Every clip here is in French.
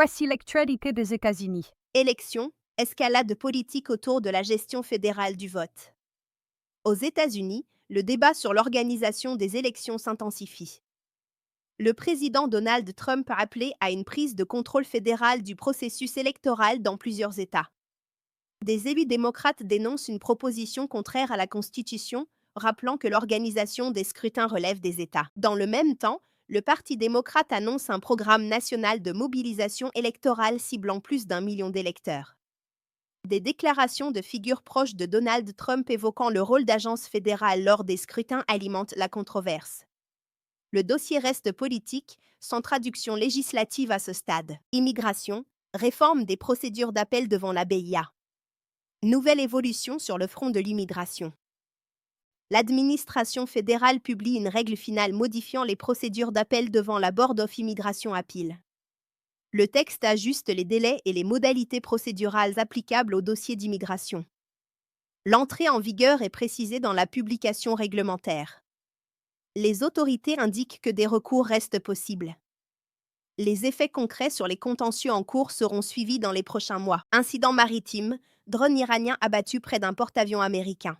Voici l'actualité des États-Unis. Élections, escalade politique autour de la gestion fédérale du vote. Aux États-Unis, le débat sur l'organisation des élections s'intensifie. Le président Donald Trump a appelé à une prise de contrôle fédéral du processus électoral dans plusieurs États. Des élus démocrates dénoncent une proposition contraire à la Constitution, rappelant que l'organisation des scrutins relève des États. Dans le même temps, le Parti démocrate annonce un programme national de mobilisation électorale ciblant plus d'1 million d'électeurs. Des déclarations de figures proches de Donald Trump évoquant le rôle d'agence fédérale lors des scrutins alimentent la controverse. Le dossier reste politique, sans traduction législative à ce stade. Immigration, réforme des procédures d'appel devant la BIA. Nouvelle évolution sur le front de l'immigration. L'administration fédérale publie une règle finale modifiant les procédures d'appel devant la Board of Immigration Appeal. Le texte ajuste les délais et les modalités procédurales applicables aux dossiers d'immigration. L'entrée en vigueur est précisée dans la publication réglementaire. Les autorités indiquent que des recours restent possibles. Les effets concrets sur les contentieux en cours seront suivis dans les prochains mois. Incident maritime, drone iranien abattu près d'un porte-avions américain.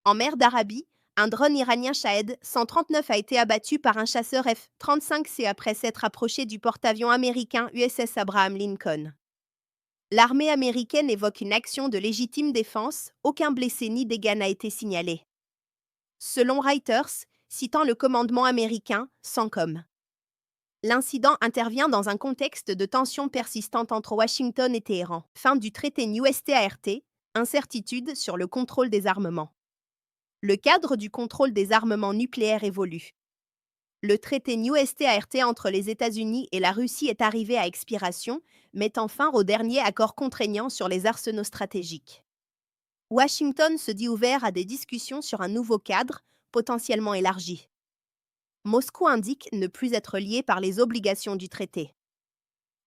En mer d'Arabie, un drone iranien Shahed 139 a été abattu par un chasseur F-35C après s'être approché du porte-avions américain USS Abraham Lincoln. L'armée américaine évoque une action de légitime défense, aucun blessé ni dégâts n'a été signalé. Selon Reuters, citant le commandement américain, CENTCOM. L'incident intervient dans un contexte de tensions persistantes entre Washington et Téhéran. Fin du traité NUSTART, incertitude sur le contrôle des armements. Le cadre du contrôle des armements nucléaires évolue. Le traité NUSTART entre les États-Unis et la Russie est arrivé à expiration, mettant fin au dernier accord contraignant sur les arsenaux stratégiques. Washington se dit ouvert à des discussions sur un nouveau cadre, potentiellement élargi. Moscou indique ne plus être lié par les obligations du traité.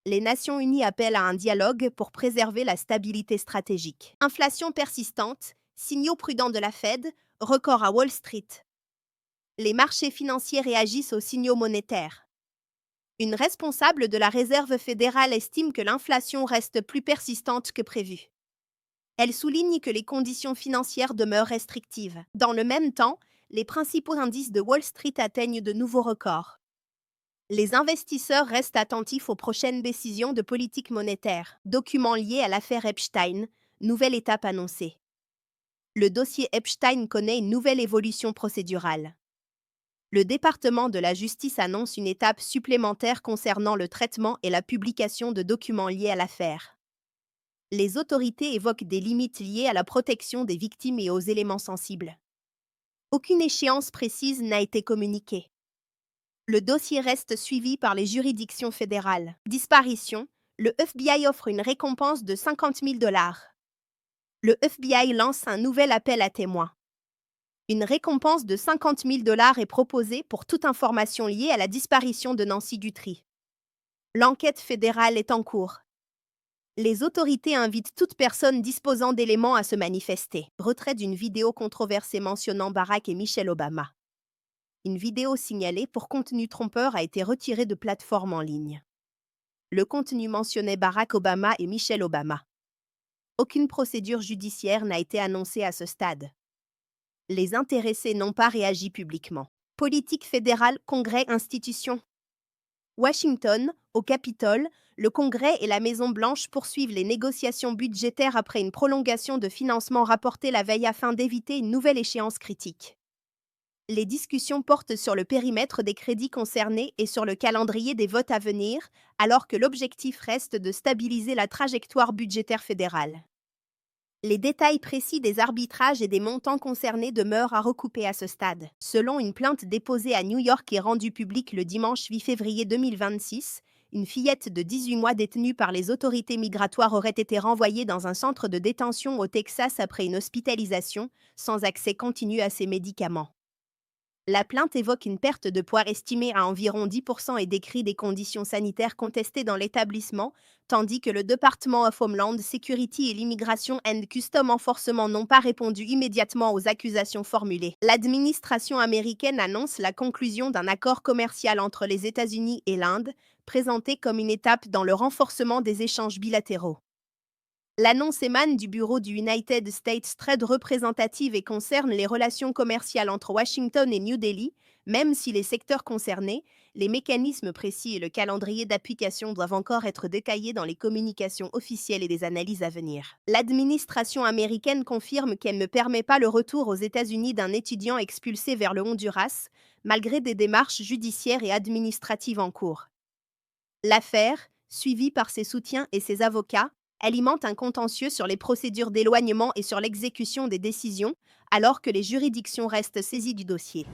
Les Nations Unies appellent à un dialogue pour préserver la stabilité stratégique. Inflation persistante, signaux prudents de la Fed, record à Wall Street. Les marchés financiers réagissent aux signaux monétaires. Une responsable de la Réserve fédérale estime que l'inflation reste plus persistante que prévu. Elle souligne que les conditions financières demeurent restrictives. Dans le même temps, les principaux indices de Wall Street atteignent de nouveaux records. Les investisseurs restent attentifs aux prochaines décisions de politique monétaire. Documents liés à l'affaire Epstein, nouvelle étape annoncée. Le dossier Epstein connaît une nouvelle évolution procédurale. Le département de la justice annonce une étape supplémentaire concernant le traitement et la publication de documents liés à l'affaire. Les autorités évoquent des limites liées à la protection des victimes et aux éléments sensibles. Aucune échéance précise n'a été communiquée. Le dossier reste suivi par les juridictions fédérales. Disparition, le FBI offre une récompense de 50 000 $. Le FBI lance un nouvel appel à témoins. Une récompense de 50 000 $ est proposée pour toute information liée à la disparition de Nancy Guthrie. L'enquête fédérale est en cours. Les autorités invitent toute personne disposant d'éléments à se manifester. Retrait d'une vidéo controversée mentionnant Barack et Michelle Obama. Une vidéo signalée pour contenu trompeur a été retirée de plateforme en ligne. Le contenu mentionnait Barack Obama et Michelle Obama. Aucune procédure judiciaire n'a été annoncée à ce stade. Les intéressés n'ont pas réagi publiquement. Politique fédérale, Congrès, institutions. Washington, au Capitole, le Congrès et la Maison-Blanche poursuivent les négociations budgétaires après une prolongation de financement rapportée la veille afin d'éviter une nouvelle échéance critique. Les discussions portent sur le périmètre des crédits concernés et sur le calendrier des votes à venir, alors que l'objectif reste de stabiliser la trajectoire budgétaire fédérale. Les détails précis des arbitrages et des montants concernés demeurent à recouper à ce stade. Selon une plainte déposée à New York et rendue publique le dimanche 8 février 2026, une fillette de 18 mois détenue par les autorités migratoires aurait été renvoyée dans un centre de détention au Texas après une hospitalisation, sans accès continu à ses médicaments. La plainte évoque une perte de poids estimée à environ 10% et décrit des conditions sanitaires contestées dans l'établissement, tandis que le Department of Homeland Security et l'Immigration and Custom Enforcement n'ont pas répondu immédiatement aux accusations formulées. L'administration américaine annonce la conclusion d'un accord commercial entre les États-Unis et l'Inde, présenté comme une étape dans le renforcement des échanges bilatéraux. L'annonce émane du bureau du United States Trade Representative et concerne les relations commerciales entre Washington et New Delhi, même si les secteurs concernés, les mécanismes précis et le calendrier d'application doivent encore être détaillés dans les communications officielles et les analyses à venir. L'administration américaine confirme qu'elle ne permet pas le retour aux États-Unis d'un étudiant expulsé vers le Honduras, malgré des démarches judiciaires et administratives en cours. L'affaire, suivie par ses soutiens et ses avocats, alimente un contentieux sur les procédures d'éloignement et sur l'exécution des décisions, alors que les juridictions restent saisies du dossier.